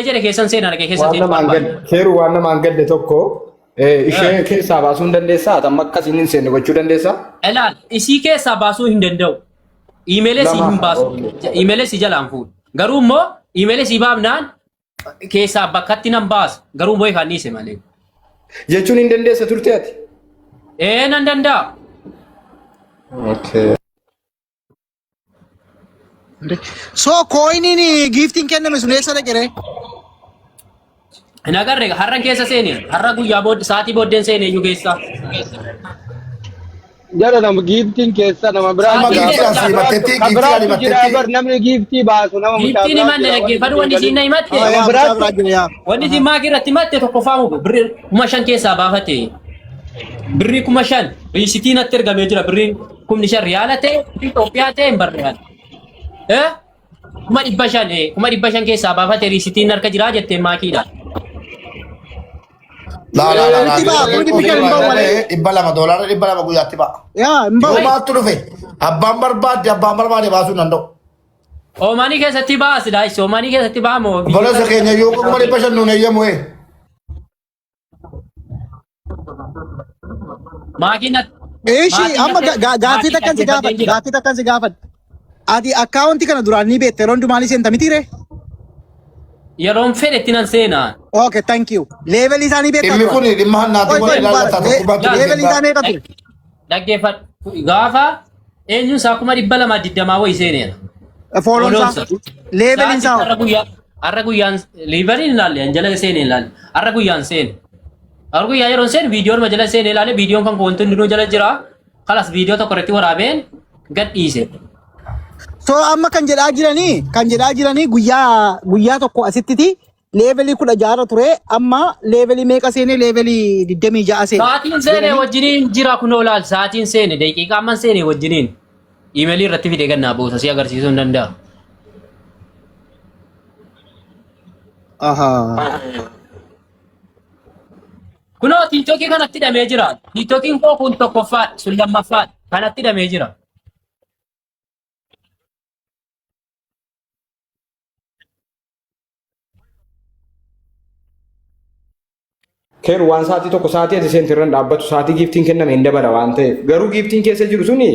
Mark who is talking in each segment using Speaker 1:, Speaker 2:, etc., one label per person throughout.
Speaker 1: Ejere keessan seenaa dhaqee keessan
Speaker 2: waan namaan gadde seeru waan namaan gadde tokko ishee keessaa baasuu hin dandeessaa amma akkasiin hin seenne gochuu dandeessaa?
Speaker 1: Ilaal isii keessaa baasuu hin danda'u. Iimeelee si hin baasu. Iimeelee si jalaan fuudhu. Garuu immoo iimeelee si baafnaan keessaa bakkatti nan baasa. Garuu immoo ifaan dhiise malee.
Speaker 2: Jechuun hin dandeessa turte ati?
Speaker 1: Nan danda'a.
Speaker 2: Okay.
Speaker 3: So coinini gifting kenname sun eessa dhaqere?
Speaker 1: Hin agarre har'an keessa seene har'a guyyaa booddee sa'aatii booddeen seene iyyuu keessa.
Speaker 4: Jara nama gifting keessa nama biraa namni giftii baasu nama
Speaker 1: giftiin himanne dhaggeeffadhu wanni isiin na himatte wanni isiin maakii irratti himatte tokko faamu birrii 5,000 keessaa baafate birrii 5,000 riisitiin natti ergamee jira birrii 5,000 riyaala ta'e Itoophiyaa ta'e hin barreeffan. 500 keessaa baafate riisitiin harka jiraa jettee maakiidha.
Speaker 5: La $200 $200 guyyaatti ba'a.
Speaker 3: Yaa mbaa.
Speaker 5: Maattu dhufe abbaan barbaade baasuu danda'u.
Speaker 1: Oomanii keessatti baasi daa'is oomanii keessatti baamoo.
Speaker 5: Bolosa keenya yoo kuma 500 nuun eeyyamu
Speaker 1: Maakiin
Speaker 3: Eeshi amma gaaffii takkan si gaafadha. Ati akkaawuntii kana duraan ni beekte yeroo hundumaa ni seenta mitiire?
Speaker 1: yeroon fedhe itti nan seenaa.
Speaker 3: Okay, thank you. Level isaanii beektaa
Speaker 5: dhimmi kun dhimma hannaati kun ilaalata
Speaker 3: level isaanii meeqa ture?
Speaker 1: Dhaggeeffadhu gaafa eenyuun isaa 220 wayii seeneera.
Speaker 3: Foolonsaa level isaa
Speaker 1: har'a guyyaan levelin ilaalle jala seenee ilaalle har'a guyyaan seene. Har'a guyyaa yeroon seene viidiyoon jala seenee ilaalle viidiyoon kan wantoonni hundinuu jala jira. Kalas viidiyoo tokko irratti waraabeen gad dhiise.
Speaker 3: So amma kan jedhaa jiranii guyyaa tokko asitti levelii 16 ture amma levelii meeqa seene levelii 26 seene.
Speaker 1: Sa'aatiin seene wajjiniin jira kunoo laal sa'aatiin seene daqiiqaa amman seene wajjiniin iimeelii irratti fidee gannaa buusa si agarsiisuu hin danda'a. Kunoo tiiktookii kanatti hidhamee jira. Tiiktookiin koo kun tokkoffaa sun lammaffaa kanatti hidhamee jira.
Speaker 2: Keeru waan sa'aatii tokko sa'aatii ati seentirran dhaabbatu sa'aatii giftiin kenname hin dabala waan ta'eef garuu giftiin keessa jiru suni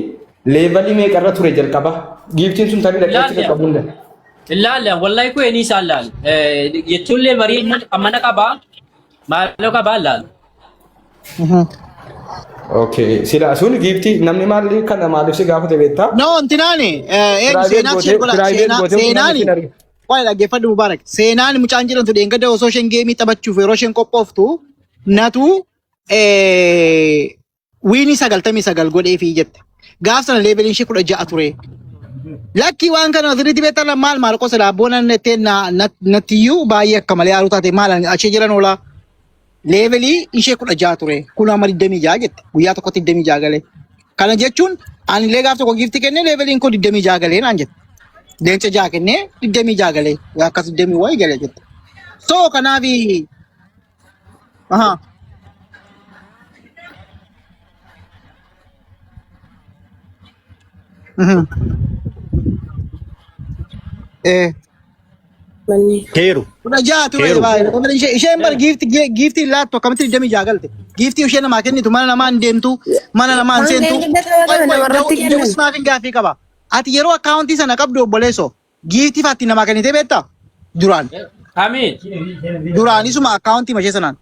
Speaker 2: leevalii meeqarra ture jalqaba giftiin sun tarii dhaqeetti qabu hunda.
Speaker 1: Ilaalla wallahi ku eni saalal jechuun leevalii amana qabaa maaloo qabaa laal.
Speaker 2: Okay, sila sun giftii namni maali kana maaliif si gaafate beektaa?
Speaker 3: No, antinaani seenaani. Waa'ee dhaggeeffadhu Mubaarak. Seenaan mucaan jedhamtu deengada osoo isheen geemii taphachuuf yeroo isheen qophooftu natu wiinii 99 godheefii jette. Gaaf sana leeveliin ishee 16 ture. Lakkii waan kana asirratti beektan maal qosa daabboon nattiyyuu baay'ee akka malee haaruu taate maal achii jiran oolaa. Levelii ishee 16 ture. Kun amma 26 jette. Guyyaa tokkotti 26 galee. Kana jechuun ani illee gaaf tokko gifti kennee leveliin koo 26 galee naan jette. Leenca 6 kennee 26 galee. Akkas 20 wayii galee jette. So kanaafi
Speaker 5: Keeru.
Speaker 3: Kuna jaatu baay'ee. Isheen bar gifti laattu akkamitti 26 galte. Gifti isheen namaa kennitu mana namaa hin deemtu mana namaa hin seentu. Naaf hin gaaffii qaba. Ati yeroo akkaawuntii sana qabdu obboleesso gifti faatti namaa kennitee beektaa? Duraan.
Speaker 1: Amiin.
Speaker 3: Duraanisuma akkaawuntii mashee sanaan.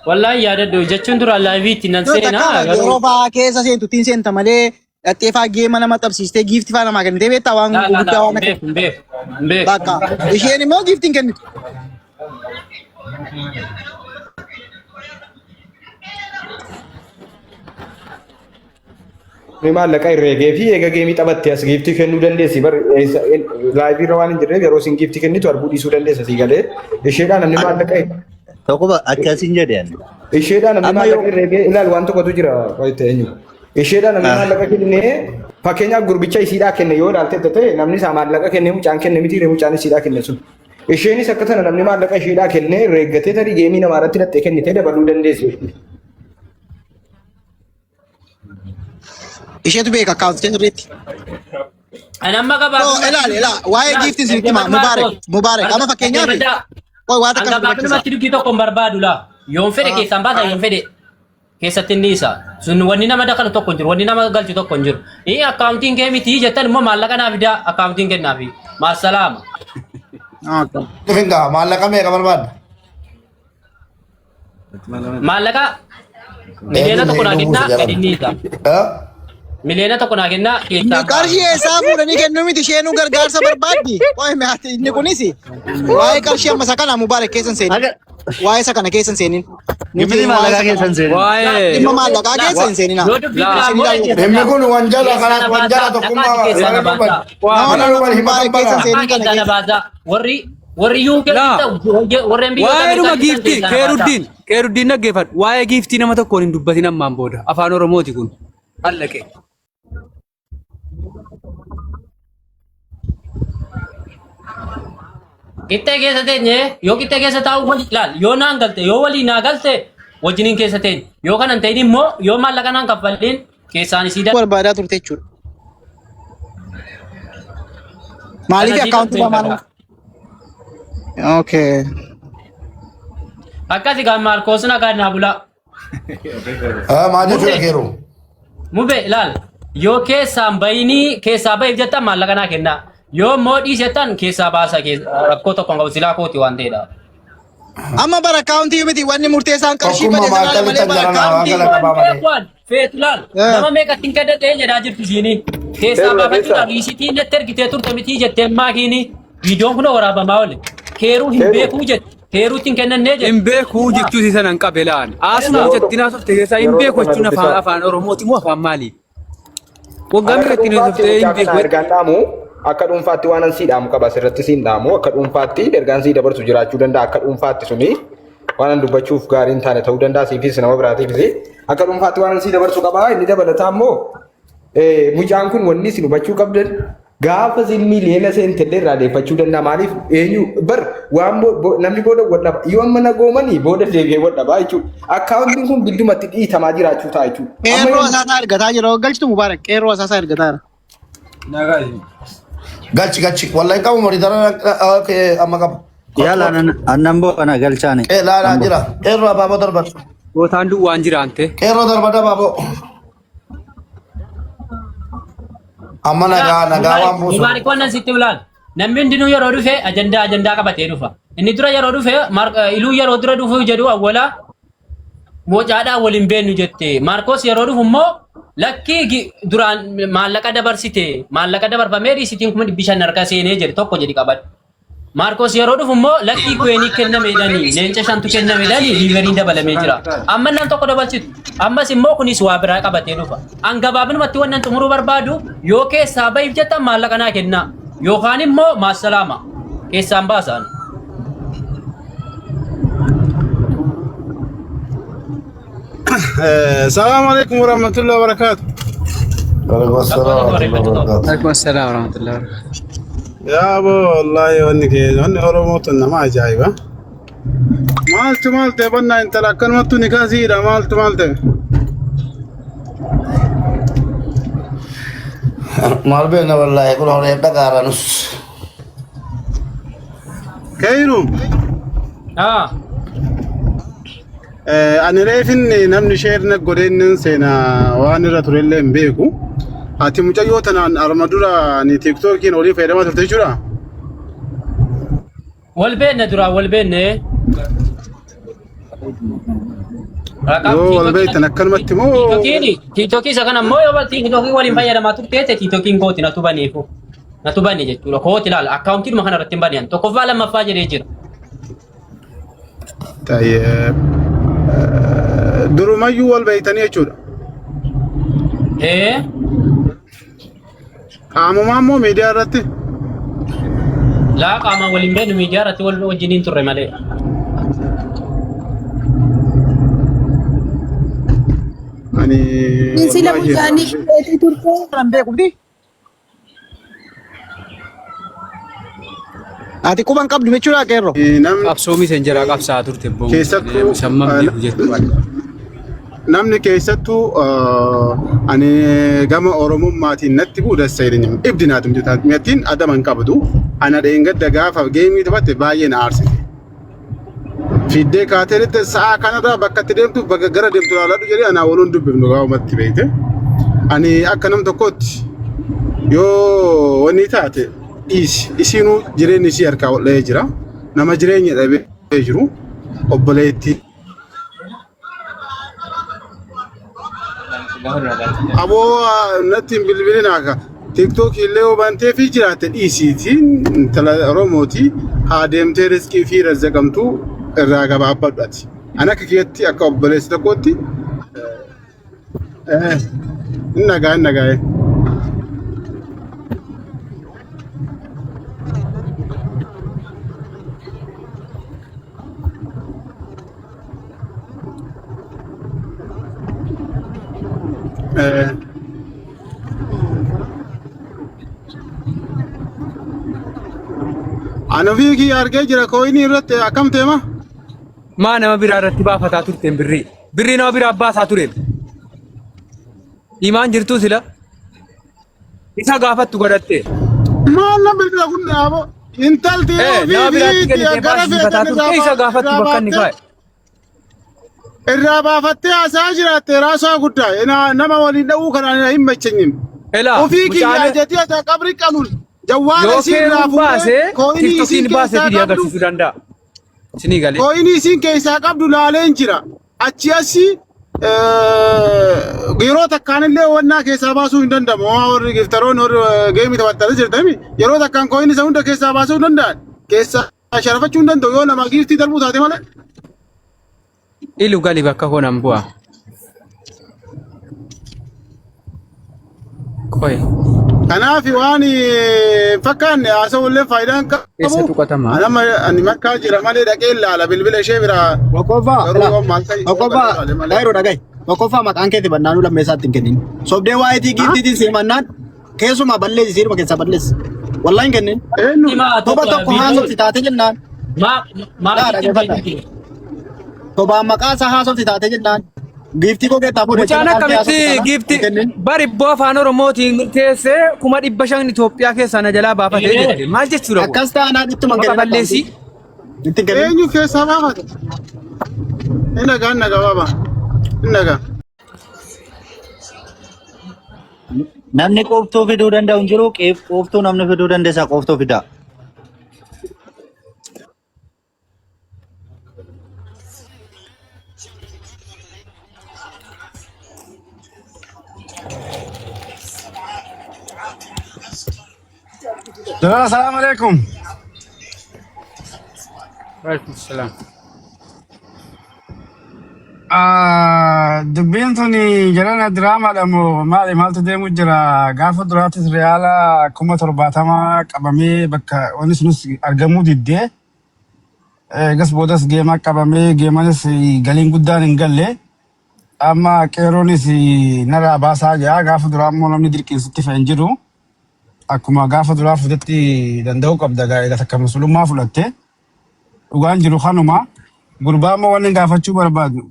Speaker 1: Wallahi yaadadhu jechuun duraan laayiviitti nan seenaa.
Speaker 3: Yeroo fa'aa keessa seentu ittiin seenta malee dhattee geema nama tapsiistee gifti fa'aa namaa kennitee beektaa waan guddaa waan akka. Bakka isheen immoo giftiin kennitu.
Speaker 2: Maallaqa herreegee fi eega geemii taphattee as giftii kennuu dandeessi bar laayivii irra waan hin jirreef yeroo isin giftii kennitu arguu dhiisuu dandeessa si galee isheedhaan namni maallaqa
Speaker 6: tokko akkasiin jedheen
Speaker 2: isheedhaan namni maallaqa herreegee ilaal waan tokkotu jira qoyte eenyu isheedhaan namni maallaqa kennee fakkeenyaaf gurbicha isiidhaa kenne yoo ilaalte ta'e namni isaa maallaqa kenne mucaan kenne miti mucaan isiidhaa kenne sun isheenis akka tana namni maallaqa isheedhaa kenne herreeggatee tarii geemii namaa irratti dhattee kennitee dabaluu dandeessi.
Speaker 3: Isheetu beeka akkaawuntii irratti.
Speaker 1: Ani amma gabaa.
Speaker 3: Ilaali. Waa'ee giiftiin sinitti himaa. Mubaarak. Amma fakkeenyaaf. Waa takka
Speaker 1: Angabaatumatti dubbii tokko hin barbaadu laa. Yoon fedhe keessaan baasa yoon fedhe keessatti inni isa. Sun wanni nama dakalu tokko hin jiru. Wanni nama galchu tokko hin jiru. Akkaawuntiin kee miti jettan immoo maallaqa naa fidaa akkaawuntiin kennaafi. Maasalaama.
Speaker 5: Finga maallaqa meeqa barbaadda?
Speaker 1: Maallaqa miliyoona tokko naa kennaa gadi inni isa. Miliyoona tokko naa kennaa keessaan.
Speaker 3: Qarshii eessaa fuudhanii kennuu miti isheenuu gargaarsa barbaaddi. Inni kunis waa'ee qarshii amma isa kana Mubaarak keessan seenin. Waa'ee isa kana keessan seenin.
Speaker 6: Gimini maallaqaa keessan seenin.
Speaker 3: Dhimma maallaqaa keessan seenin.
Speaker 5: Dhimmi kun wanjala kanaaf wanjala tokkummaa
Speaker 1: warri yuu warreen biyya
Speaker 7: waa'eedhuma giiftii Keeruddiin dhaggeeffadhu. Waa'ee giiftii nama tokkoon hin dubbatin ammaan booda afaan Oromooti kun. Hallaqee.
Speaker 1: Qixxee keessa teenye yoo qixxee keessa taa'u wali ilaal yoo naan galte yoo walii naa galte wajjiniin keessa teenye yoo kanan ta'in immoo yoo maallaqa naan kaffalleen keessaan isii
Speaker 3: barbaadaa turte jechuudha. Maaliif akkaawuntii maal? Okay.
Speaker 1: Akkasi gaan Maarkoos nagaan naa bulaa.
Speaker 5: Maal jechuudha keeroo?
Speaker 1: Mube ilaal yoo keessaan bayinii keessaa bahiif jettan maallaqa naa kennaa. Yoo moodii jettan keessaa baasa rakkoo tokko qabu silaa kooti waan ta'edha.
Speaker 3: Amma bara akkaawuntii miti wanni murteessaan qarshii badee sana malee bara akkaawuntii.
Speaker 1: Feetu laal nama meeqatti hin kadhatee jedhaa jirtu siinii. Keessaa baafachuudhaaf riisitii natti ergitee turte mitii jettee maakiini viidiyoon kun waraabamaa oole. Keeruu hin beekuu jette. Keeruutti hin kennannee jette.
Speaker 7: Hin beekuu jechuu siisan hin qabe laan. Asuma jettiin haasofte keessaa hin beeku jechuun afaan Oromooti moo afaan maali? Waggaa meeqatti hin haasoftee hin beeku.
Speaker 2: Akka dhuunfaatti waan ansii dhaamu qaba asirratti siin dhaamu akka dhuunfaatti ergaan sii dabarsu jiraachuu danda'a akka dhuunfaatti suni waan dubbachuuf gaariin taane ta'uu danda'a siifis nama biraatiifis akka dhuunfaatti waan ansii dabarsu qaba inni dabalataa immoo mucaan kun wanni isin hubachuu qabdan gaafa siin miliyoona seentillee irraa deeffachuu danda'a maaliif eenyu bar waan namni booda wadhaba yoo amma nagoomanii booda deebi'ee wadhabaa jechuudha akkaawuntiin kun bildumatti dhiitamaa jiraachuu ta'a jechuudha.
Speaker 3: Qeerroo asaasaa ergataa jira galchitu Mubaarak qeerroo asaasaa ergataa jira.
Speaker 5: Gachi wallahi qabu moritara amma qabu.
Speaker 6: Yala annan bo kana galchaane.
Speaker 5: La jira. Qeerroo abaaboo darbatu.
Speaker 7: Gootaan duwwaan jiraante.
Speaker 5: Qeerroo darbata abaaboo. Amma nagaa waan buusu.
Speaker 1: Mubaarak wannan sitti ulaan. Namni hundinuu yeroo dhufe ajandaa qabatee dhufa. Inni dura yeroo dhufe iluu yeroo dura dhufu jedhu awwala mocaadhaan waliin beennu jette. Maarkoos yeroo dhufu immoo lakki duraan maallaqa dabarsite maallaqa dabarfamee riisitiin kuma bishaan harka seenee jedhe tokko jedhi qabadhu. Maarkoos yeroo dhufu immoo lakki kuweenii kennameedhanii leenca shantu kennameedhanii liiveriin dabalamee jira. Amma nan tokko dabalchitu. Ammas immoo kunis waa biraa qabatee dhufa. Gabaabinumatti wannan xumuruu barbaadu yoo keessaa bahiif jettan maallaqa naa kennaa yookaan immoo maasalaama keessaan baasan.
Speaker 8: السلام عليكم ورحمة الله وبركاته.
Speaker 5: وعليكم السلام ورحمة الله وبركاته.
Speaker 7: Waalaikum assalam warahmatullahi wabarakatuh.
Speaker 8: يا أبو والله ونك هني أوروموتنا ما جايبة. مالت بنا أنت لكن ما توني كثيرة مالت.
Speaker 5: مال بينا والله يكون هون يبدأ كارنوس.
Speaker 8: كيرو. أنا رأيفني نمني شيرنا قرينا سينا وأنا راتوريلا مبيكو. هاتي مجايوتنا أرمادورا ني تيك توك ينوري فيرما ترتجورا.
Speaker 1: والبين درا والبين.
Speaker 8: يو والبيت أنا كلمة مو.
Speaker 1: تيتوكي سكان مو يوبل تيتوكي ولين فيا لما تبتة تيتوكي قوتي نتوبانيكو. نتوباني جت. لو قوتي لا أكاونتي ما خنا رتين بانيان. تكوفا لما فاجر يجير.
Speaker 8: طيب. درما يو والبيت أنا يجورا.
Speaker 1: إيه.
Speaker 8: مامو ميديا راتي.
Speaker 1: لا قام ولين بين ميديا راتي والجنين ترى ماله.
Speaker 8: أني.
Speaker 9: Sila mujani itu turko.
Speaker 3: Rambe kumdi. Ati kubang kab dimechura kero.
Speaker 8: Nam.
Speaker 7: Qabsoo misenjera qabsaa turte boo.
Speaker 8: Keessattuu
Speaker 7: Sammam beeku jettu.
Speaker 8: namni keessattuu ani gama Oromummaatiin natti bu'uudessa jedhanii ibdinaatum jetaan mi'attiin adaman qabdu ana dheengadda gaafa geemii taphatte baay'ee na aarsite. Fiddee kaateeritti sa'a kanarraa bakka itti deemtu bakka gara deemtu laaladhu jedhee anaa waloon dubbifnu gaafumatti beekte. Ani akka nam tokkotti yoo wanni taate isiinuu jireenyi isii harkaa wal'ee jira. Nama jireenya dhabee jiru obboleetti. Aboo natti bilbilin akka TikTok illee hubantee fi jiraatte dhiisiitiin intala Oromooti haa deemtee riskii fi razzaqamtuu irraa gabaabbadhaati. Ani akka kiyyatti akka obboleessi tokkotti nagaa'e. Anofii kiyya argee jira koyinii irratti akkam teema?
Speaker 7: Maa nama biraa irratti baafataa turteen birrii. Birrii nama biraa baasaa tureen. Imaan jirtu sila. Isa gaafattu godhatte.
Speaker 8: Maal nama biraa kun dhaabo? Intalti
Speaker 7: nama biraatti kennitee baasifataa turte isa gaafattu bakka inni kaa'e.
Speaker 8: Irraa baafattee haasaa jiraatte raasaa guddaa nama waliin dha'uu kanaan hin machenyim. Ofii kiyya jetii ata qabri qanuun jawwaala sirraa fuudhee koyinii isiin keessaa qabdu
Speaker 7: sinii galee.
Speaker 8: Koyinii isiin keessaa qabdu laaleen jira. Achi asii yeroo takkaan illee wannaa keessaa baasuu hin danda'amu. Warri giftaroon warri geemii taphattanii jirtami yeroo takkaan koyinii isa hunda keessaa baasuu hin danda'an. Keessaa sharafachuu hin danda'u yoo nama giiftii darbuu taate malee.
Speaker 7: Ilu gali bakka honan bu'a. Koye.
Speaker 8: Kanaaf waan fakkaanne haasawullee faayidaan qabu.
Speaker 7: Eessa tuqatama?
Speaker 8: Ani makkaa jira malee dhaqee ilaala bilbila ishee biraa.
Speaker 3: Boqqoffaa daayiroo dhagaye. Boqqoffaa maqaan keetti bannaanuu lammeessaatti hin kennin. Sobdee waa'eetii giiftiitiin siimannaan keessumaa balleessi siiruma keessaa balleessi. Wallaa hin kennin. Toba tokko haasofti taate jennaan. Tobaan maqaa isaa haasofti taate jennaan. Giiftii koo keetaa fuudhee.
Speaker 7: Mucaan akkamitti giiftii bari ibboo afaan Oromootiin teessee 500 Itoophiyaa keessaa na jalaa baafatee jirti. Maal jechuudha?
Speaker 3: Akkas taanaan ittuma
Speaker 7: kennan. Balleessi.
Speaker 8: Eenyu keessaa baafate? Inni nagaa baaba. Inni nagaa.
Speaker 6: Namni qooftuu fiduu danda'u hin jiru. Qooftuu namni fiduu dandeessa qooftuu fidaa.
Speaker 8: Assalamu alaikum.
Speaker 7: Waalaikumsalam.
Speaker 8: Dubbiin tuni jalana diraamaadha moo maaltu deemu jira gaafa duraatis reyaala 70,000 qabamee bakka wanni sunis argamuu diddee gas boodas geemaa qabamee geemanis galiin guddaan hin galle amma qeeroonis narraa baasaa jira gaafa duraa immoo namni dirqinsitti fe'an jiru. Akkuma gaafa duraa fuudhetti danda'uu qabda gaa'ela takka musulummaa fudhatte dhugaan jiru kanuma gurbaa immoo wanni gaafachuu barbaadu.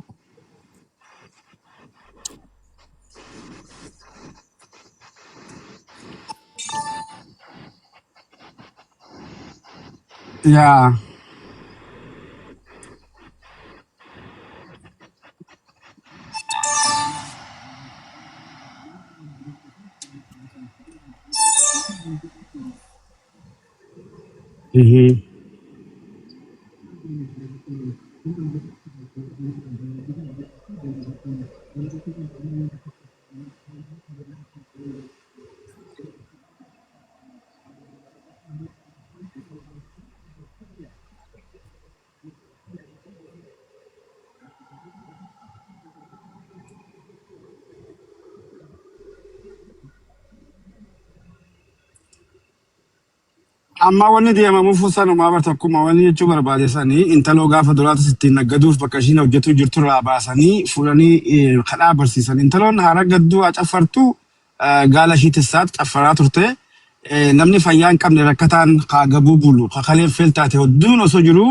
Speaker 8: Yaa. Amma wanni deemamu fuusanuma bartakkuma wanni jechuu barbaadessanii intaloo gaafa duraatis ittiin naggaduuf bakka ishiin hojjetu jirtu irraa baasanii fuudhanii kadhaa barsiisan. Intaloon haara gadduu caffartu gaala ishii tessaatti caffaraa turte namni fayyaa hin qabne rakkataan kaagabuu bulu kakalee feeltaate hedduun osoo jiru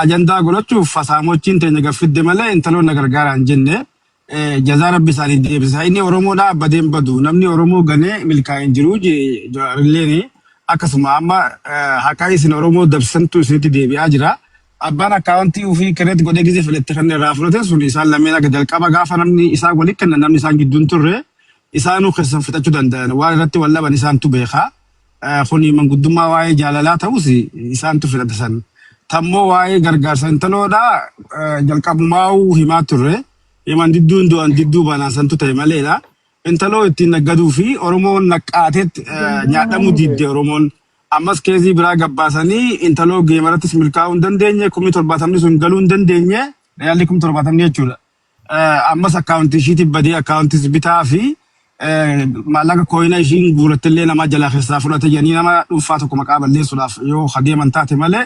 Speaker 8: ajandaa godhachuuf fasaamochiin teenya gaffidde malee intaloon na gargaara hin jenne jazaa rabbi isaanii deebisa. Inni Oromoodhaa badeen badu namni Oromoo ganee milkaa'in jiru illee akkasuma amma haqaa isin Oromoo dabsantu isinitti deebi'aa jira. Abbaan akkaawwantii ofii kireet godhee gisee filatti kan irraa fudhate sun isaan lameen akka jalqaba gaafa namni isaa walii kenna namni isaan gidduun turre isaanuu keessan fixachuu danda'an waan irratti wal laban isaantu beekaa. Kuni manguddummaa waa'ee jaalalaa ta'us isaantu fidhata san. Tammoo waa'ee gargaarsa intaloodhaa jalqabumaa himaa turre. Iman didduun du'an didduu banaan santu ta'e maleedha. Intaloo ittiin naggaduu fi Oromoon naqqaateet nyaadhamuu didde Oromoon. Ammas keezii biraa gabbaasanii intaloo geemarattis milkaa'uu hin dandeenye 70 sun galuu hin dandeenye reaalli 70 jechuudha. Ammas akkaawuntii ishiitiif badee akkaawuntis bitaa fi maallaqa kooyina ishiin guurattillee nama jalaa keessaa fudhate jedhanii nama dhuunfaa tokko maqaa balleessuudhaaf yoo adeeman taate malee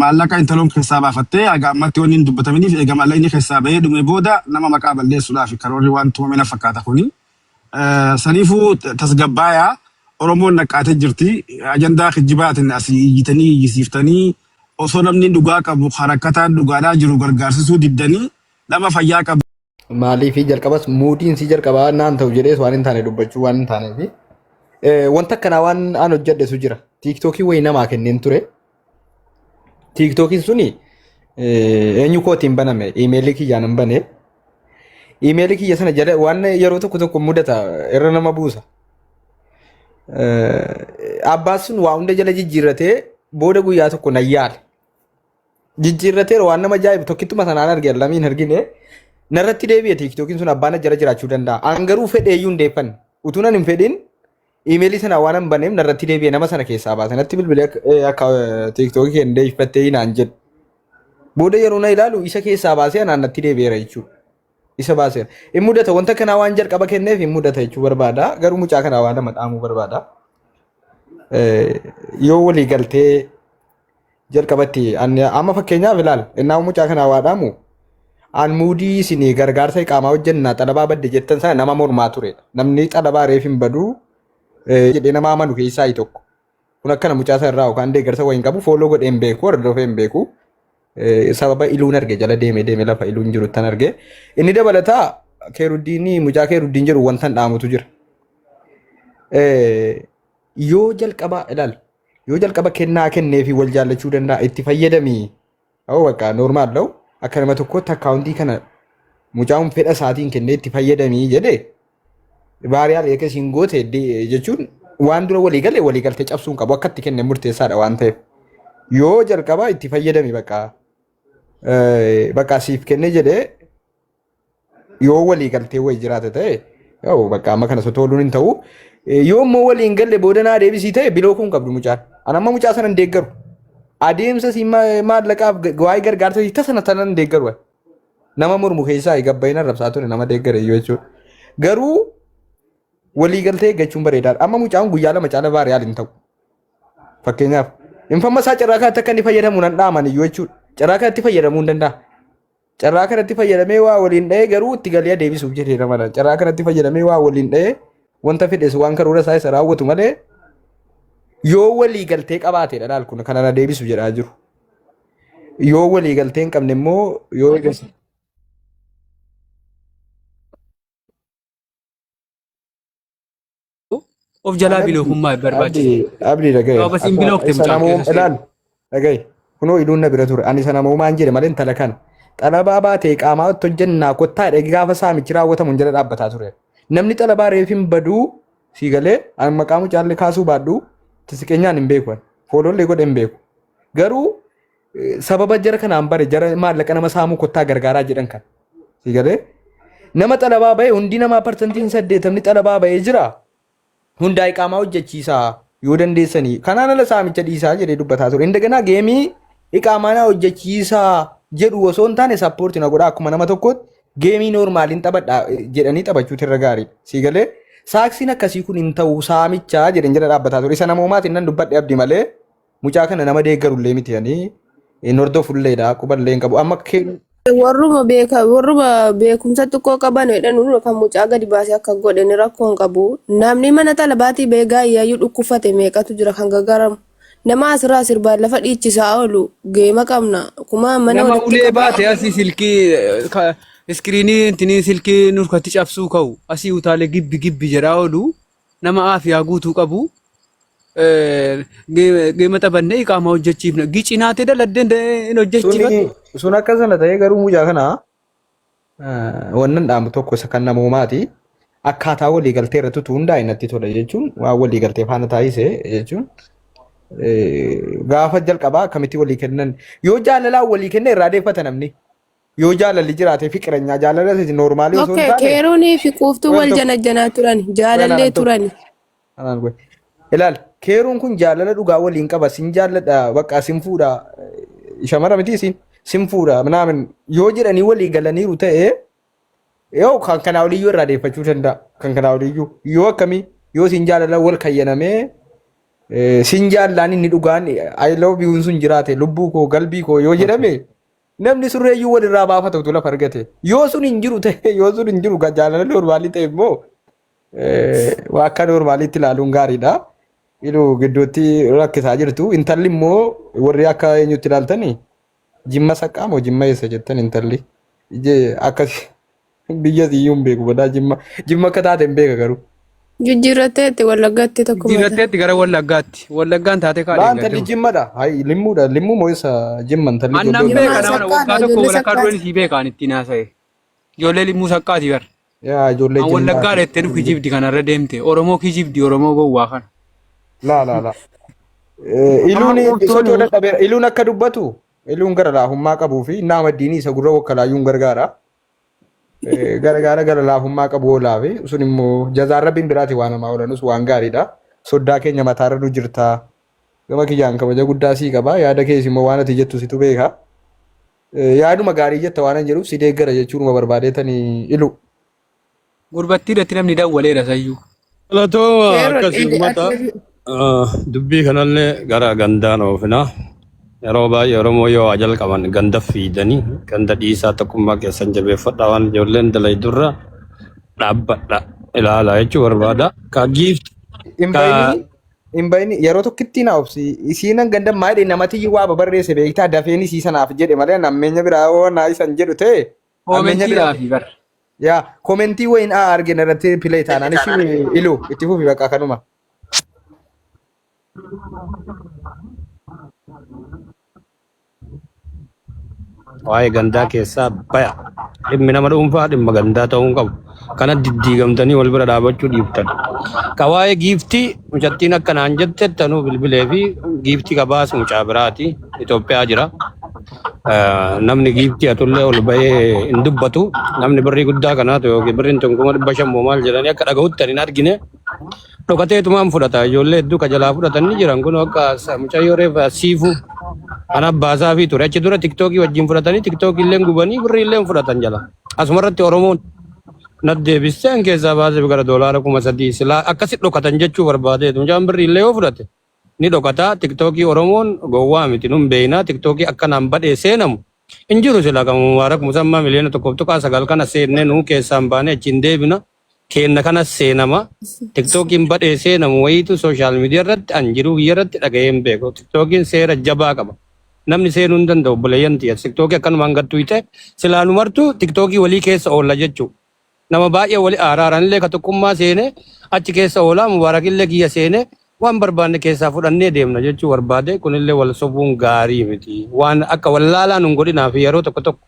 Speaker 8: maallaqa intaloon keessaa baafattee haga ammatti wanni hin dubbataminiif eega maallaqni keessaa bahee dhume booda nama maqaa balleessuudhaaf karoorri waan tumamina fakkaata kuni. Saniifuu tasgabbaayaa Oromoon naqqaatee jirti. Ajandaa kijibaatiin asii iyyitanii iyyisiiftanii osoo namni dhugaa qabu harakkataan dhugaadhaa jiru gargaarsisuu diddanii nama fayyaa qabu.
Speaker 2: Maaliif jalqabas muudiin si jalqabaa naan ta'u jedhees waan hin taane dubbachuu waan hin taaneef wanta akkanaa waan aan hojjedhesu jira. Tiiktookii wayii namaa kenneen ture. Tiiktookiin suni eenyu kootiin baname iimeelii kiyyaan hin bane. Iimeelii kiyya sana jala waan yeroo tokko mudata irra nama buusa. Abbaan sun waa hunda jala jijjiirratee booda guyyaa tokko na yaale. Jijjiirratee waan nama ajaa'ibu tokkittuma sanaan arge lamiin argine narratti deebi'e tiiktookiin sun abbaan jala jiraachuu danda'a. An garuu fedheeyyuu hin deeffanne. Utuunan hin fedhin iimeelii sana waan hin baneef narratti deebi'e nama sana keessaa baase. Natti bilbilee akka tiiktookii kee deebifattee naan jedhu. Booda yeroo na ilaalu isa keessaa baasee anaan natti deebi'eera jechuudha. Isa baaseera. Hin mudata wanta kanaa waan jalqaba kenneef hin mudata jechuu barbaada. Garuu mucaa kanaa waan nama dhaamuu barbaada. Yoo walii galtee jalqabatti amma fakkeenyaaf ilaala. Innaa mucaa kanaa waa dhaamu an muudii isin gargaarsa qaamaa hojjennaa xalabaa badde jettan sana nama mormaa turedha. Namni xalabaa reef hin baduu jedhee nama amanu keessaa tokko. Kun akkana mucaa sana irraa yookaan deeggarsa wayii hin qabu fooloo godhee hin beeku hordofee hin beeku. Sababa iluun arge jala deeme lafa iluun jiru tan arge. Inni dabalataa Keeruddiin mucaa Keeruddiin jedhu wanta dhaamutu jira. Yoo jalqaba ilaal yoo jalqaba kennaa kennee fi wal jaallachuu danda'a itti fayyadamii. Hoo bakka normaal ta'u akka nama tokkotti akkaawuntii kana mucaan fedha isaatiin kennee itti fayyadamii jedhee baariyaal eeggasiin goote jechuun waan dura walii galtee cabsuun qabu akka itti kenne murteessaadha waan ta'eef. Yoo jalqaba itti fayyadami bakka siif kenne jedhee yoo walii galtee wayii jiraate ta'e yoo bakka amma kana sotooluun hin ta'u yoo immoo walii hin galle booda naa deebisii ta'e biloo kun qabdu mucaan. An amma mucaa sana hin deeggaru. Adeemsa si maallaqaaf waa'ee gargaarsa hiita sana tanan hin deeggaru. Nama mormu keessaa gabbaa'ina rabsaa ture nama deeggare iyyuu jechuudha. Garuu walii galtee eeggachuun bareedaadha. Amma mucaan guyyaa lama caala baariyaal hin ta'u. Fakkeenyaaf infamma isaa carraa kanatti akka inni fayyadamu nan dhaaman iyyuu jechuudha. Carraa kanatti fayyadamuu hin danda'a. Carraa kanatti fayyadamee waa waliin dha'ee garuu itti galee deebisuuf jedheera mala. Carraa kanatti fayyadamee waa waliin dha'ee wanta fedhees waan karoora isaa isa raawwatu malee yoo walii galtee qabaateedha laal kun kana na deebisu jedhaa jiru. Yoo walii galtee hin qabne immoo yoo
Speaker 7: of jalaa biloofummaa barbaachisa.
Speaker 2: Abdii dhagaye.
Speaker 7: Yoo basiin biloofte mucaa keessa.
Speaker 2: Ilaal dhagaye. Kunoo iluun na bira ture. Ani sana uumaan jedhe malee intala kana. Xalabaa baatee qaamaa otoo hojjennaa kottaa dhagi gaafa saamichi raawwatamu jala dhaabbataa ture. Namni xalabaa reef hin baduu si galee an maqaa mucaallee kaasuu baadhu tisiqeenyaan hin beeku. Foolollee godhe hin beeku. Garuu sababa jara kanaan bare jara maallaqa nama saamuu kottaa gargaaraa jedhan kan. Si galee nama xalabaa bahee hundi namaa parsantiin 80 xalabaa bahee jira. Hundaa iqaamaa hojjechiisaa yoo dandeessanii kanaan ala saamicha dhiisaa jedhee dubbataa ture. Indaganaa geemii iqaamaa hojjechiisaa jedhu osoo hin taane sappoortii na godhaa akkuma nama tokkotti geemii noormaaliin taphadhaa jedhanii taphachuutu irra gaariidha. Si galee saaksiin akkasii kun hin ta'u saamichaa jedhan jala dhaabbataa ture. Isa namoomaatiin nan dubbadhe abdii malee mucaa kana nama deeggarullee miti jedhanii hin hordofulleedha quballee hin qabu. Amma
Speaker 9: warruma beekumsa xiqqoo qaban jedhan kan mucaa gadi baasee akka godhan rakkoo hin qabu. Namni mana xalabaatii beegaa iyyaayyuu dhukkufate meeqatu jira kan gargaaramu. Nama asirraa sirbaan lafa dhiichisaa oolu geema qabna. Kuma mana
Speaker 7: nama ulee baate asii silkii iskiriinii intinii silkii nurkatti cabsuu ka'u asii utaalee gibbi gibbi jedhaa oolu nama aafiyaa guutuu qabu geema taphannee qaama hojjechiifna gicinaatee daladdeen hin hojjechiifatu.
Speaker 2: Sun akka sana ta'ee garuu mucaa kana wannan dhaamu tokko isa kan namoomaati. Akkaataa walii galtee irratti utuu hundaa'e natti tola jechuun waan walii galtee faana taasise jechuun gaafa jalqabaa akkamitti walii kennan yoo jaalalaan walii kenne irraa deeffata namni yoo jaalalli jiraatee fi qireenyaa jaalala noormaalii osoo hin taane.
Speaker 9: Keeroonii fi quuftuu wal janajjanaa turan jaalallee turan.
Speaker 2: Ilaal keeroon kun jaalala dhugaa waliin qaba sin jaalladha bakka sin fuudha shamara miti sin fuudha minaamin yoo jedhanii walii galaniiru ta'ee yoo kan kanaa oliyyuu irraa deeffachuu danda'a kan kanaa oliyyuu yoo akkamii yoo sin jaalala wal kayyanamee sin jaallaan inni dhugaan I love you sun jiraate lubbuu koo galbii koo yoo jedhame namni surreeyyuu walirraa baafata utuu lafa argate yoo sun hin jiru ta'e yoo sun hin jiru jaalala noormaalii ta'e immoo waa akka noormaaliitti ilaaluun gaariidha. Iluu gidduutti rakkisaa jirtu intalli immoo warri akka eenyutti ilaaltanii jimma saqqaa moo jimma eessa jettan intalli akkas biyya iyyuu hin beeku badaa jimma akka taate hin beeka garuu.
Speaker 9: Jijjiirratteetti wallaggaatti tokko mata.
Speaker 7: Jijjiirratteetti gara wallaggaatti wallaggaan taate kaadhe.
Speaker 2: Intalli jimmadha limmuudha limmuu moo isa jimma intalli.
Speaker 7: Annaan beeka nama waggaa tokko walakkaa duran isii beekaan ittiin haasa'e. Ijoollee limmuu saqqaati bar.
Speaker 2: Yaa ijoollee jimma.
Speaker 7: Wallaggaa dheettee nu kijibdi kanarra deemte Oromoo kijibdi Oromoo gowwaa kana.
Speaker 2: La. Iluun akka dubbatu iluun gara laafummaa qabuu fi nama diinii isa gurra wakkalaayyuun gargaara. Gara laafummaa qabu oolaafi sun immoo jazaan rabbiin biraati waan namaa oolanus waan gaariidha. Soddaa keenya mataarra nu jirta. Gama kiyyaan kabaja guddaa sii qaba. Yaada keessa immoo waan ati jettu situ beeka. Yaaduma gaarii jetta waan jiruuf si deeggara jechuun barbaadeetanii ilu.
Speaker 7: Gurbattii irratti namni daawwaleera sayyuu.
Speaker 10: Filatoo akkasii uummata dubbii kanallee gara gandaan oofina. Yeroo baay'ee Oromoo yoo ajal qaban ganda fiidanii ganda dhiisaa tokkummaa keessan jabeeffadha waan ijoolleen dalay durra dhaabbadha ilaalaa jechuu barbaada. Ka giifti.
Speaker 2: Imbayni yeroo tokkitti na obsi isiinan ganda maayidhe namatti waa babarreesse beektaa dafeen isii sanaaf jedhe malee nammeenya biraa oo naa isan jedhu ta'e.
Speaker 7: Komentii laafi bar.
Speaker 2: Yaa komentii wayin argina irratti pilee taanaan ishii ilu itti fufi bakka kanuma.
Speaker 10: Waa'ee gandaa keessaa baya dhimmi nama dhuunfaa dhimma gandaa ta'uu qabu. Kana diddiigamtanii wal bira dhaabachuu dhiibtan. Ka waa'ee giiftii mucattiin akkanaan jette tanuu bilbilee fi giiftii kabaasu mucaa biraati Itoophiyaa jira. Namni giiftii atullee ol bahee hin dubbatu. Namni birrii guddaa kanaatu yookiin birriin tokkuma 500 maal jedhanii akka dhagahutti hin argine. Dhokateetumaan fudhata. Ijoollee hedduu ka jalaa fudhatanii jiran kun akka mucayyoo reefa siifuu. Ana baasaa fi ture achi dura tiktookii wajjin fudhatanii tiktookii illee gubanii birrii illee fudhatan jala. Asumarratti Oromoon naddeebiseen keessaa baasee gara doolaara 3,000 silaa akkasi dhokatan jechuu barbaadeetu. Mucaan birrii illee yoo fudhate ni dhokataa tiktookii Oromoon gowwaa miti nun beeyna tiktookii akkanaan badhee seenamu. Injiru silaa kan Mubaarak Musammaa miliyoona 1.9 kana seennee nuu keessaan baanee achiin deebina. Kenna kana seenama tiktookiin badhee seenamu wayiitu sooshaal miidiyaa irratti anjiruu biyya irratti dhaga'een beeku. Tiktookiin seera jabaa qaba. Namni seenuu hin danda'u buleeyyan tiyya. Tiktookii akkanumaan gattuu ite silaanu martuu tiktookii walii keessa oolla jechuudha. Nama baay'ee walii araaraan illee ka tokkummaa seenee achi keessa oolaa Mubaarak illee kiyya seenee waan barbaanne keessaa fudhannee deemna jechuu barbaade kunillee wal sobuun gaarii miti. Waan akka wallaalaan hin godhinaaf yeroo tokko tokko.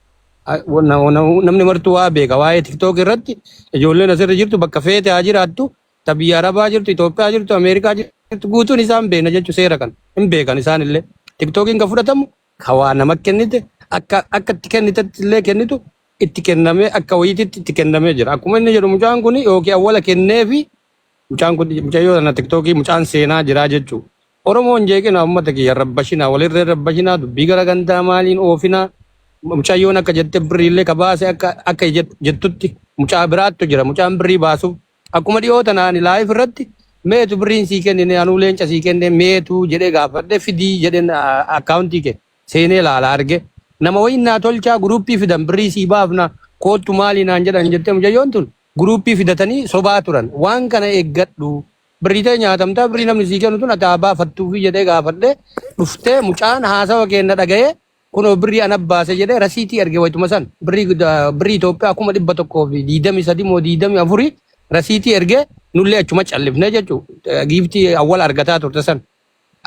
Speaker 10: Namni martuu waa beeka waa'ee tiktookii irratti ijoolleen asirra jirtu bakka feete haa jiraattu biyya Arabaa jirtu Itoophiyaa jirtu Ameerikaa jirtu guutuun isaan beekna jechuu seera kan hin beekan isaan illee tiktookiin kan fudhatamu hawaa nama kennite akka itti kennitetti illee kennitu itti kennamee akka wayiititti itti kennamee jira. Akkuma inni jedhu mucaan kun yookiin awwala kennee fi mucaan kun mucayyoo sana tiktookii mucaan seenaa jira jechuu. Oromoon jeeqina uummata kiyya rabbashinaa walirree rabbashinaa dubbii gara gandaa maaliin oofinaa. Mucayyoon akka jette birrii illee kabaase akka jettutti mucaa biraattu jira. Mucaan birrii baasuuf akkuma dhiyoo tanaan laayif irratti meetu birriin sii kennine anuu leenca sii kenne meetu jedhee gaafadhe fidii jedheen akkaawuntii kee seenee laala arge. Nama wayinnaa tolchaa guruuppii fidan birrii sii baafna koottu maalii naan jedhan jettee mucayyoon tun guruuppii fidatanii sobaa turan. Waan kana eeggadhu birrii ta'e nyaatamtaa birrii namni sii kennu tun ataa baafattuufi jedhee gaafadhe dhuftee mucaan haasawa kenna dhaga'ee kuno birrii ana baase jedhee rasiitii erge waytuma san birrii Itoophiyaa kuma 123 moo 24 rasiitii erge nullee achuma callifnee jechuudha. Giiftii awwal argataa turte san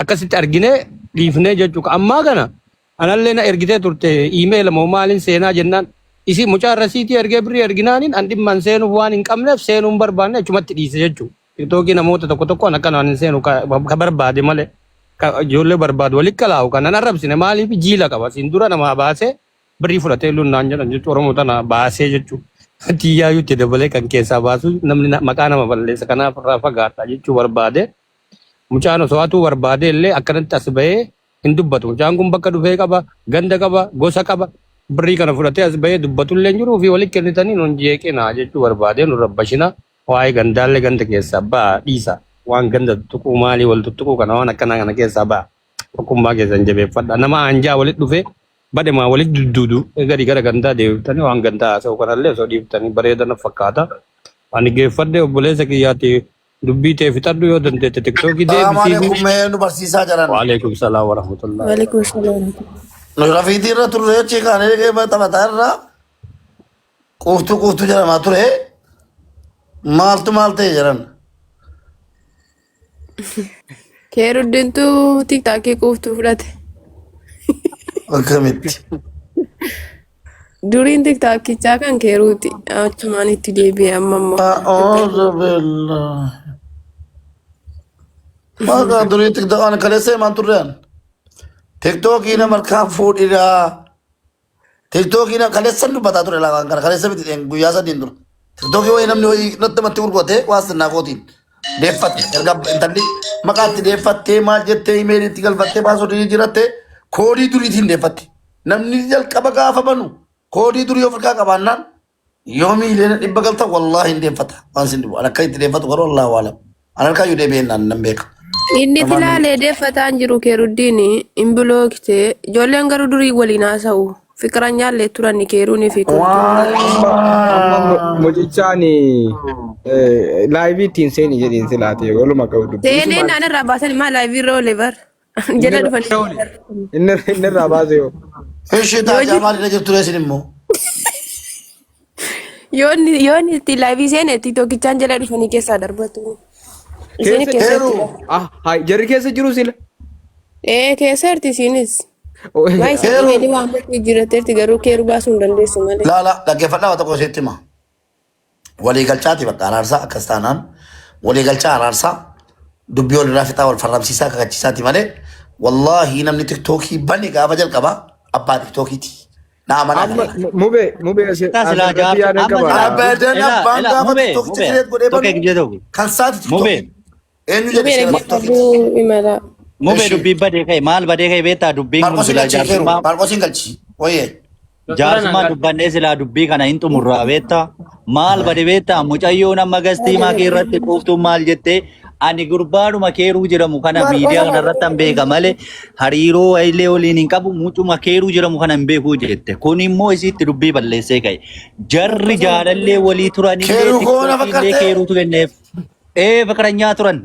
Speaker 10: akkasitti arginee dhiifnee jechuudha. Ammaa kana anallee na ergitee turte email moo maaliin seenaa jennaan isi mucaa rasiitii ergee birrii erginaaniin an dhimman seenuuf waan hin qabneef seenuun barbaanne achumatti dhiise jechuudha. TikTokii namoota tokko akkanaan hin seenu ka barbaade malee. Ijoollee barbaadu walitti kalaa'u kan nan arrabsine maaliif jiila qaba siin dura namaa baasee birrii fudhatee lunnaan jedhan jechuudha. Oromoo tana baasee jechuudha. Tiyyaayyuu itti dabalee kan keessaa baasu namni maqaa nama balleessa kanaaf irraa fagaadha jechuu barbaade. Mucaan osoo hatuu barbaade illee akkanatti as bahee hin dubbatu. Mucaan kun bakka dhufee qaba, ganda qaba, gosa qaba. Birrii kana fudhatee as bahee dubbatullee hin jiruu fi walitti kennitanii nun jeeqina jechuu barbaade nu rabbashina. Waa'ee gandaallee ganda keessaa ba'a dhiisa. Waan ganda tuttuquu maalii wal tuttuquu kana waan akkanaa kana keessaa ba'a. Tokkummaa keessan jabeeffadha. Nama anjaa walitti dhufee bademaa walitti dudduudu gadi gara gandaa deebitanii waan gandaa haasa'u kanallee osoo dhiiftanii bareedana fakkaata. Ani geeffadde obboleessa kiyyaatti dubbii ta'e fixadhu yoo dandeette tiktookii deebisii.
Speaker 5: Nu barsiisaa jiran.
Speaker 10: Waalaikum salaam wa rahmatullah.
Speaker 9: Waalaikum salaam.
Speaker 5: Nu rafiitii irra turre jechii kaanee taphataa irraa quuftuu jedhamaa ture. Maaltu maal ta'e jedhan.
Speaker 9: Keeruddintu tiktaakii quuftuu fudhate.
Speaker 5: Akkamitti.
Speaker 9: Duriin tiktaakichaa kan keeruuti. Achumaan itti deebi'e amma.
Speaker 5: Maqaa durii tiktookii kaleessee maan turrean. Tiktookii nama kan fuudhiraa. Tiktookii nama kaleessan dubbataa ture laafaan kana kaleessa miti guyyaa sadiin dura. TikTokii wayii namni wayii natti matti gurgurate waa sinnaa kootiin deeffatte erga intalli maqaatti deeffattee maal jettee imeelitti galfattee paaswordii jiratte koodii duriitiin deeffatte namni jalqaba gaafa banu koodii durii of harkaa qabaannaan yoo miileena 100 galta wallaahi hin deeffata waan sin dhibu akka itti deeffatu garuu wallaahi waalam an harkaa yoo deebi'ennaan nan beeka.
Speaker 9: Inni tilaalee deeffataan jiru keeruddiin hin bilookite ijoolleen garuu durii waliin haasa'u. Fikranya le turani keruni fi
Speaker 2: mucichaani live tin seni jedin silate waluma qawdu
Speaker 9: sene nana rabasan ma live ro lever jeda dufan
Speaker 2: inner rabazo
Speaker 5: eshi ta jamal ne ture sinimo
Speaker 9: yoni ti live sene ti to kichan jeda dufani kesa darbatu
Speaker 2: sene kesa hay jerri kesa jiru sila
Speaker 9: kesa erti sinis Wai sini di mana hijrah garuu keeru baasuun dandeessu malee.
Speaker 5: La dhaggeeffadhaa waan tokko isheetti hima. Waliigalchaati bakka araarsaa akkas taanaan waliigalchaa araarsaa dubbii walirraa fixaa wal farramsiisaa kakachiisaati malee wallaahi namni tiktookii bani gaafa jalqabaa abbaa tiktookiiti. Naa mana
Speaker 2: mube
Speaker 5: abadan abbaan gaafa tiktookii tireet godhee banu kan saati tiktookii. Eenyu jedhe
Speaker 6: Mube dubbii badee kai maal badee kai beektaa dubbiin kun silaa jaarsummaa.
Speaker 5: Marqosiin galchi wayye.
Speaker 6: Jaarsummaa dubbannee silaa dubbii kana hin xumurraa beektaa maal badee beektaa mucayyoo nama gastii maakii irratti quuftuun maal jettee ani gurbaadhuma keeruu jedhamu kana miidiyaa kanarratti hin beeka malee hariiroo illee waliin hin qabu mucuma keeruu jedhamu kana hin beekuu jette kun immoo isitti dubbii balleessee kai jarri jaalallee walii turanillee keeruutu kenneef faqranyaa turan.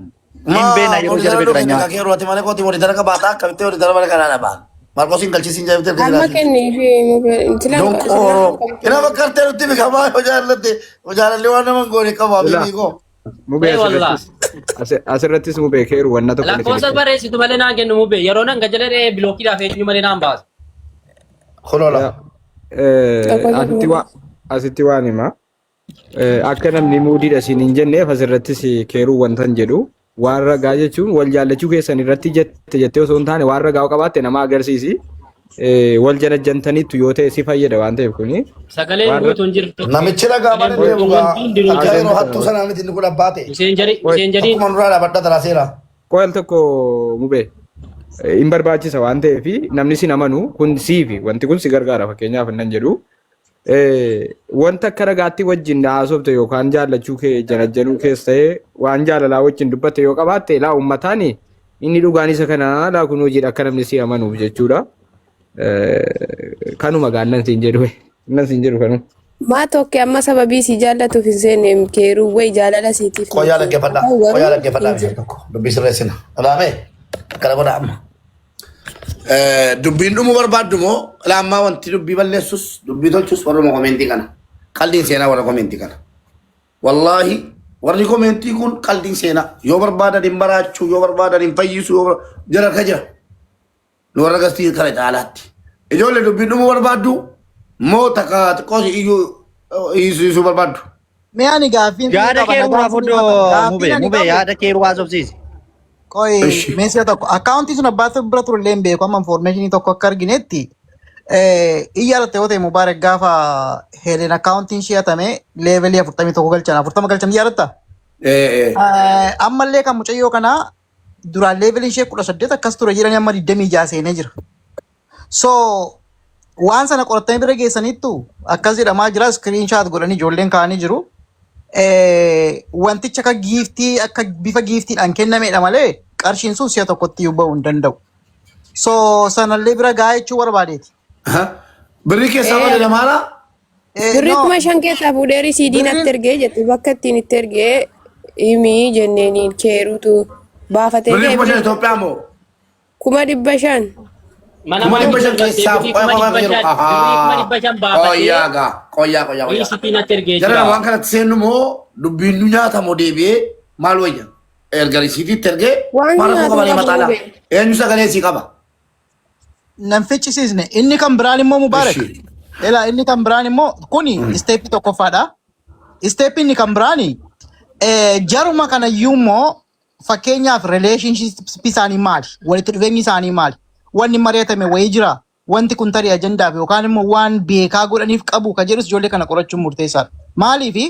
Speaker 6: Nimbena yeroo jalqabe turanya.
Speaker 5: Kakek roti mana kau timur di dalam kebata, kami timur di dalam mana kan ada bang. Marcosin kalci sinjai betul betul.
Speaker 9: Amma kenni fi tilang.
Speaker 5: Dong oro. Kenapa kerja roti berkawan? Ujaran lewat nama gue ni kau abi ko.
Speaker 2: Mube asirrattis mube keeru wanna tokko.
Speaker 1: Lakkoofsa bareessitu malee naan kennu mube yeroo nan gajalee bilookii dhaafee eenyu malee naan baasu.
Speaker 5: Kholola.
Speaker 2: Asitti waan hima. Akka namni muudii siin hin jenneef asirrattis keeruu wantan jedhu. Waan ragaa jechuun wal jaallachuu keessan irratti jettee osoo hin taane waan ragaa qabaatte nama agarsiisi. Wal jala jantaniitu yoo ta'e si fayyada waan ta'eef kuni.
Speaker 1: Sagalee guutuun jirtu.
Speaker 5: Namichi ragaa mana deemuudha. Yeroo hattuu sanaan itti nu godha baate.
Speaker 1: Useen jedhiin.
Speaker 5: Akkuma nurraa dhaabadha talaaseera.
Speaker 2: Qo'el tokko mube hin barbaachisa waan ta'eef namni si amanu kun siifi wanti kun si gargaara fakkeenyaaf nan jedhu. Wanta akka ragaatti wajjin haasofte yookaan jaallachuu kee janajjanuu keessa ta'e waan jaalalaa wajjin dubbatte yoo qabaatte laa uummataan inni dhugaan isa kana laa kun hojiidha akka namni si amanuuf jechuudha. Kanuma gaannan siin jedhu nan siin jedhu kanuma.
Speaker 9: Maa tokko amma sababii si jaallatuuf hin seenne keeruu wayi jaalala siitiif.
Speaker 5: Qoyaa dhaggeeffadhaa. Qoyaa dhaggeeffadhaa biyya tokko dubbii sirreessina. Alaamee akkana godha amma. dubbiin dhumu barbaaddu moo laammaa wanti dubbii balleessus dubbii tolchus warra komentii kana qaldiin seenaa warra komentii kana wallaahi warri komentii kun qaldiin seenaa yoo barbaadan hin baraachuu yoo barbaadan hin fayyisu yoo jala ka jira nu warra gastii kana caalaatti ijoollee dubbiin dhumu barbaaddu moo takka xiqqoo isu barbaaddu.
Speaker 3: Meani gaafiin
Speaker 6: Yaada kee waa fudoo mube yaada kee waa sobsiisi.
Speaker 3: Koi meeshaa tokko akkaawuntii sun abbaa bira ture illee hin beeku amma information tokko akka arginetti iyyaalatte yoo ta'e Mubaarak gaafa Helen akkaawuntiin shi'atame leevelii 41 galchan 40 galchan iyyaalatta. Ammallee kan mucayyoo kana duraan leevelii ishee 18 akkas ture jiranii amma 26 seenee jira. So waan sana qoratanii bira geessaniittu akkas jedhamaa jira screenshot godhanii ijoolleen kaa'anii jiru. Wanticha akka giiftii akka bifa giiftiidhaan kennamedha malee qarshiin sun si'a tokkotti ba'uu hin danda'u. So sanallee bira gahaa jechuu barbaadeeti.
Speaker 5: Birri keessaa malee maala?
Speaker 9: Birri 5,000 keessaa fuudhee risiidiin itti ergee jette bakka ittiin itti ergee himii jenneeniin keeruutu baafatee
Speaker 5: Birri 5,000 Itoophiyaa moo?
Speaker 9: 500,000.
Speaker 1: Mana
Speaker 5: Kuma
Speaker 1: mana
Speaker 5: dibba shan keessaa qoyyaa.
Speaker 1: Risiitiin itti ergee
Speaker 5: Jara
Speaker 1: jira.
Speaker 5: waan kanatti seennu moo dubbiin nu nyaatamoo deebi'ee maal wayya? Erga risiitiitti ergee
Speaker 9: Waan
Speaker 5: maal tokko malee
Speaker 9: nyaatamu
Speaker 5: maxaala.
Speaker 9: beeku.
Speaker 5: Eenyu sagalee sii qaba?
Speaker 3: Nan fichisiisne inni kan biraan immoo Mubaarak. Ela inni kan biraan immoo kuni isteeppii tokkoffaadha. Isteeppii inni kan biraani jaruma kana iyyuu immoo fakkeenyaaf relationship isaanii maali? Walitti dhufeenyi isaanii maali? Wanni mari'atame wayii jira. Wanti kun tarii ajandaaf yookaan immoo waan beekaa godhaniif qabu ka jedhus ijoollee kana qorachuun murteessaadha. Maaliifi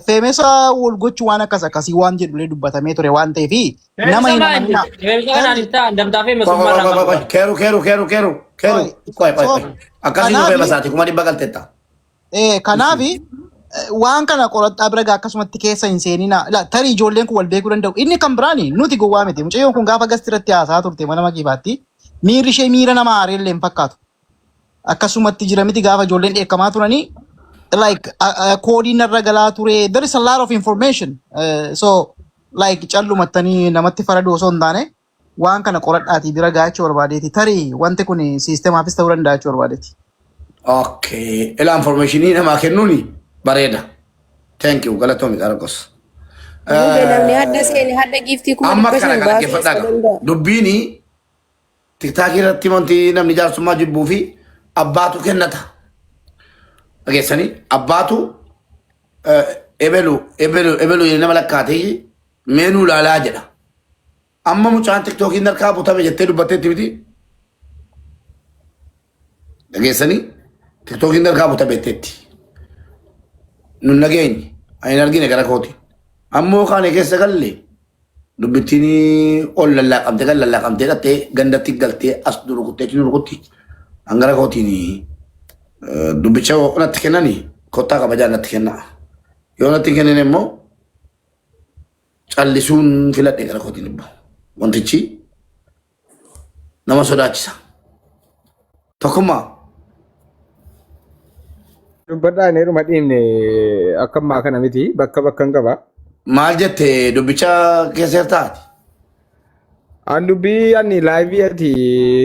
Speaker 3: feemesa wal gochuu waan akkas akkasii waan jedhulee dubbatamee ture waan ta'eefi nama hin amanina.
Speaker 5: Keeru. Akkasii dhufee basaati kuma dhibba galteetta.
Speaker 3: Kanaafi waan kana qoradhaa bira gaa akkasumatti keessa hin seenina. Tarii ijoolleen kun wal beekuu danda'u. Inni kan biraani nuti gowwaa miti. Mucayyoon kun gaafa gasti irratti haasaa turte mana makiifaatti miirri ishee miira nama aareellee hin fakkaatu. Akkasumatti jira miti gaafa ijoolleen dheekkamaa turanii like koodiin irra galaa ture. There is a lot of information. So like callumattanii namatti faraduu osoo hin taane waan kana qoradhaatii bira gaa jechuu barbaadeeti. Tarii wanti kun siistemaafis ta'uu danda'a jechuu barbaadeeti.
Speaker 5: Okay. Ila informationii namaa kennuuni bareeda. Thank you. Galatoomi Qarqos.
Speaker 9: Namni hadda seene hadda giiftii kuma
Speaker 5: Amma
Speaker 9: dhibba
Speaker 5: kana
Speaker 9: shan
Speaker 5: kana
Speaker 9: baasuu
Speaker 5: geeffadhaa
Speaker 9: isa
Speaker 5: qaba.
Speaker 9: danda'a.
Speaker 5: Dubbiini tiktaakii irratti wanti namni jaarsummaa jibbuu fi abbaatu kennata. Dhageessanii abbaatu ebelu nama lakkaatee meenuu laalaa jedha. Amma mucaan tiktookiin harkaa butame jettee dubbatteetti miti. Dhageessanii tiktookiin harkaa butame jetteetti. Nun nageenye ayin argine gara kooti. Ammoo kaane keessa galle dubbittiin ol lallaaqamte kan lallaaqamtee dhattee gandatti galtee as durukuttee durukutti hangara kootiin dubbicha natti kennanii kottaa kabajaa natti kenna. Yoo natti kennan immoo callisuun filadhe gara kootiin ibba. Wantichi nama sodaachisa. Tokkummaa.
Speaker 2: Dubbadhaa inni dhuma dhiibne akkammaa kana miti bakka bakka hin qaba.
Speaker 5: Maal jette dubbicha keessa taati?
Speaker 2: An dubbii ani laayivii ati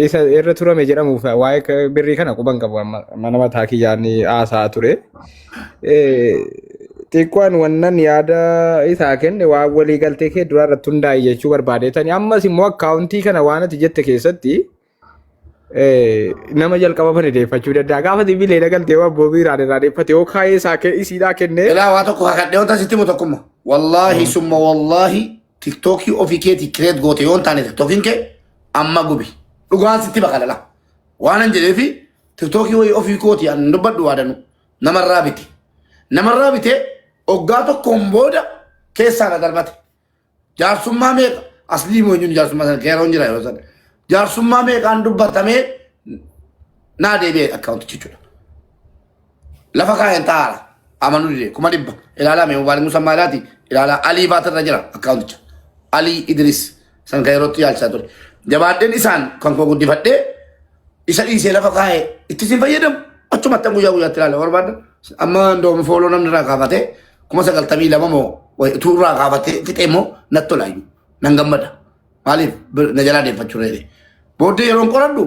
Speaker 2: isa irra turame jedhamuuf waa'ee birrii kana quban qabu mana mataa kiyyaan haasaa ture. Xiqqoon wannan yaada isaa kenne waan walii galtee kee duraa irratti hundaa'e jechuu barbaadeetani. Ammas immoo akkaawuntii kana waan ati jette keessatti nama jalqaba fayyadeffachuu danda'a. Gaafa sibiilee dagaltee waan boobii irraa yoo kaayee isaa isiidhaa kenne.
Speaker 5: Ilaa waa tokko kakadhee wanta sitti himu tokkumma. Wallaahi summa wallaahi tiktookii ofii keeti kireet goote yoo hin taane tiktookiin kee amma gubi. Dhugaan sitti baqalala. Waan an jedheefi tiktookii wayii ofii kooti an dubbadhu waadanu namarraa bite. Namarraa bite oggaa tokkoon booda keessaa na darbate. Jaarsummaa meeqa aslii moo eenyuun jaarsummaa sana keeroon jira yeroo sana. Jaarsummaa meeqaan dubbatamee naa deebi'e akkaawuntichi jechuudha. Lafa kaayeen taa'aara. Amanuu dide kuma dhibba ilaalaa mee mubaarak musa maalaati ilaalaa alii baatarra jira akkaawunticha alii idris san kan yerootti yaalchaa ture jabaadheen isaan kan koo guddifadhee isa dhiisee lafa kaayee itti sin fayyadamu achumatti guyyaa guyyaatti ilaala barbaadda amma ndoomi fooloo namni irraa kaafatee 92,000 moo utuu irraa kaafatee fixee immoo natti tolaayyuu nan gammada maaliif na jalaa deeffachuu reede Booddee yeroon qoradhu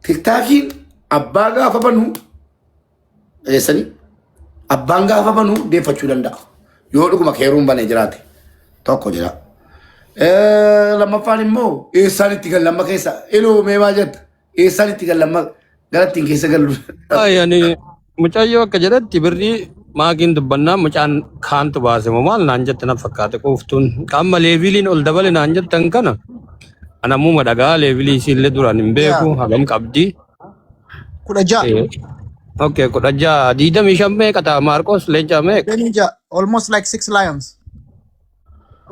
Speaker 5: tiktaakiin abbaa gaafa banuu eessanii abbaan gaafa banuu deeffachuu danda'a. Yoo dhuguma keeruun banee jiraate tokko jira. Lammaffaan immoo eessaan itti gallamma keessa iluu meemaa jetta eessaan itti gallamma galattiin keessa galu.
Speaker 10: Yani mucayyoo akka jedhatti birrii maakiin dubbannaa mucaan kaantu baase moo maal naan jette na fakkaate quuftuun qaama leeviliin ol dabale naan jettan kana anamuma dhagaa leevilii isiillee duraan hin beeku hagam qabdi.
Speaker 3: 16.
Speaker 10: Okay, 16 25 meeqa ta'a Maarqos leenca meeqa?
Speaker 3: Leenca almost like 6 lions.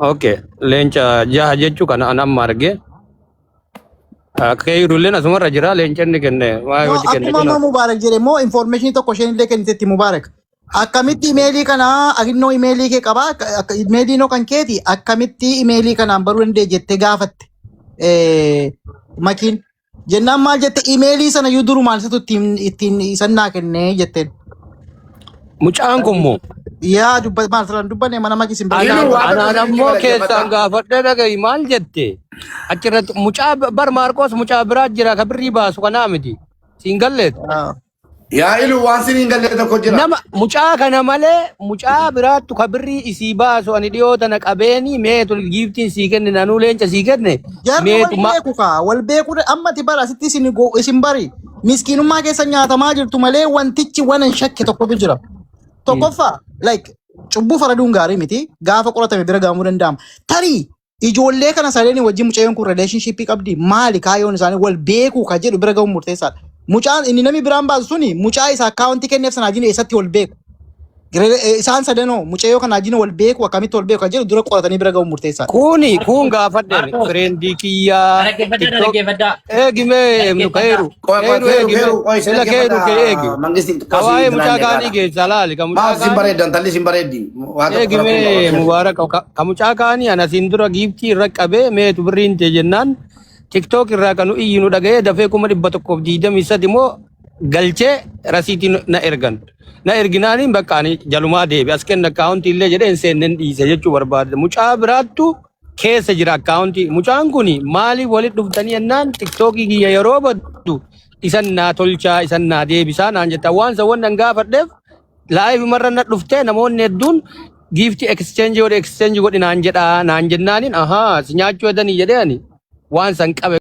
Speaker 10: Okay, leenca jaha jechuu kana anam marge. Kayrulen asumarra jira leenca inni kenne.
Speaker 3: No, akkuma Mubarak jedhe moo information tokko isheen illee kennitetti Mubarak. Akkamitti emailii kana aginnoo emailii kee qaba emailii noo kan keeti akkamitti emailii kanaan baruu dandee jette gaafatte makiin jennaan maal jette emailii sana yoo durumaan situ ittiin isan naa kennee jetteen.
Speaker 10: Mucaan kun moo?
Speaker 3: Yaa maal salan dubbanne mana makii sin
Speaker 10: Anaan ammoo keessaan gaafadhe dhagahi maal jette? Achirratti mucaa bar Maarqos mucaa biraa jira ka birrii baasu kanaa miti. Siin galleetu.
Speaker 5: Yaa ilu waan siniin galee tokko jira.
Speaker 10: Nama mucaa kana malee mucaa biraattu ka birrii isii baasu ani dhiyoota na qabeeni meetu giiftiin sii kenne nanuu leenca sii kenne.
Speaker 3: Jarri wal beeku kaa wal beeku ammati bara asitti isin bari miskiinummaa keessa nyaatamaa jirtu malee wantichi waan shakke tokkotu jira. Tokkoffaa like cubbuu faraduun gaarii miti gaafa qoratame bira gaamuu danda'ama. Tarii ijoollee kana sadeenii wajjin mucayyoo kun relationship qabdi maali kaayoon isaanii wal beekuu ka jedhu bira gahuun murteessaadha. Mucaan inni namni biraan baasu suni mucaa isaa akkaawuntii kenneef sana ajine eessatti wal beeku. Isaan sadanoo mucayyoo kana ajine wal beeku akkamitti wal beeku jedhu dura qoratanii bira gahuun murteessaadha.
Speaker 10: Kun gaafadhe fireendii kiyyaa. Eegimee nu kaeeru. Sila keeru kee eegi. Kawaayee mucaa kaanii geessa laali.
Speaker 5: Sin bareeddan talli sin bareeddi.
Speaker 10: Eegimee mubaarak ka mucaa kaanii ana siin dura giiftii irra qabee meetu birriin tee jennaan. TikTok irraa kan iyyinu dhaga'ee dafee 123 moo galchee rasiitii na ergan. Na erginaaniin bakka ani jalumaa deebi as kenna akkaawuntii illee jedhee seenneen dhiise jechuu barbaade. Mucaa biraattu keessa jira akkaawuntii. Mucaan kun maaliif walitti dhuftanii jennaan TikTokii kiyya yeroo baddu isan naa tolchaa isan naa deebisaa naan jetta waan sawwan nan gaafadheef laayif marra na dhuftee namoonni hedduun giiftii exchange godhi naan jedhaa naan jennaaniin ahaa si nyaachuu hedanii jedhee ani waan san qabe.